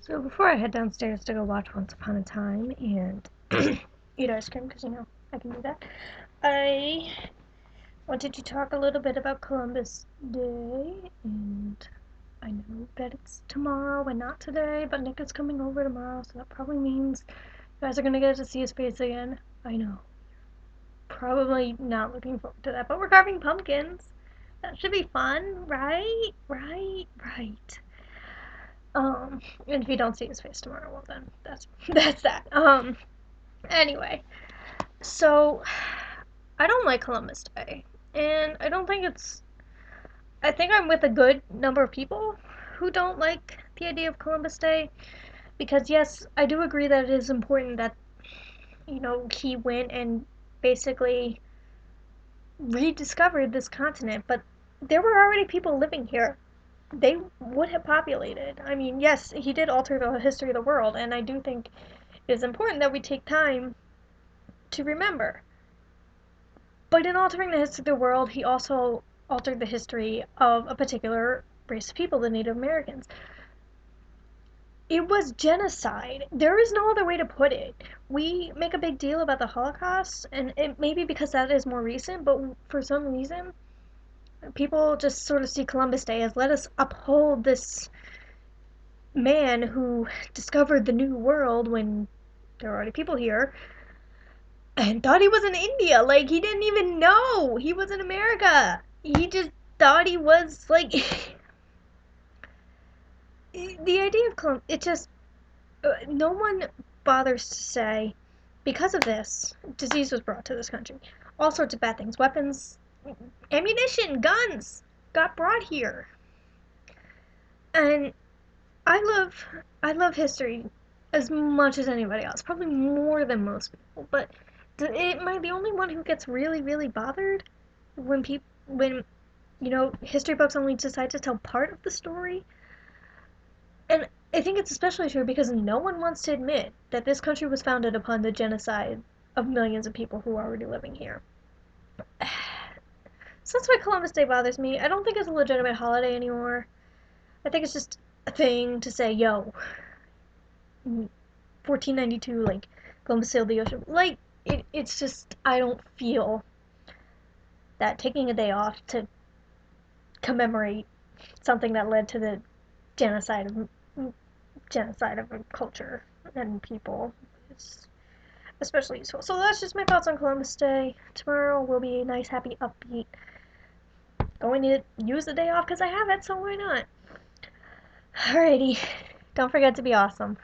So before I head downstairs to go watch Once Upon a Time and eat ice cream, because I can do that, I wanted to talk a little bit about Columbus Day. And I know that it's tomorrow and not today, but Nick is coming over tomorrow, so that probably means you guys are going to get to see his face again. I know. Probably not looking forward to that, but we're carving pumpkins. That should be fun, right? Right. And if you don't see his face tomorrow, well then that's that. Anyway, so I don't like Columbus Day, and I don't think it's. I think I'm with a good number of people who don't like the idea of Columbus Day because yes, I do agree that it is important that he went and basically rediscovered this continent, but there were already people living here. They would have populated. I mean, yes, he did alter the history of the world, and I do think it is important that we take time to remember. But in altering the history of the world, he also altered the history of a particular race of people, the Native Americans. It was genocide. There is no other way to put it. We make a big deal about the Holocaust, and it may be because that is more recent, but for some reason, people just sort of see Columbus Day as let us uphold this man who discovered the new world when there were already people here and thought he was in India. Like, he didn't even know he was in America. He just thought he was, like, the idea of it just, no one bothers to say, because of this, disease was brought to this country. All sorts of bad things. Weapons, ammunition, guns got brought here. And I love, I love history as much as anybody else. Probably more than most people. But am I the only one who gets really, really bothered when history books only decide to tell part of the story? And I think it's especially true because no one wants to admit that this country was founded upon the genocide of millions of people who are already living here. So that's why Columbus Day bothers me. I don't think it's a legitimate holiday anymore. I think it's just a thing to say, yo, 1492, like, Columbus sailed the ocean. Like, it's just, I don't feel that taking a day off to commemorate something that led to the genocide of a culture and people is especially useful. So that's just my thoughts on Columbus Day. Tomorrow will be a nice, happy, upbeat. Going to use the day off because I have it, so why not? Alrighty. Don't forget to be awesome.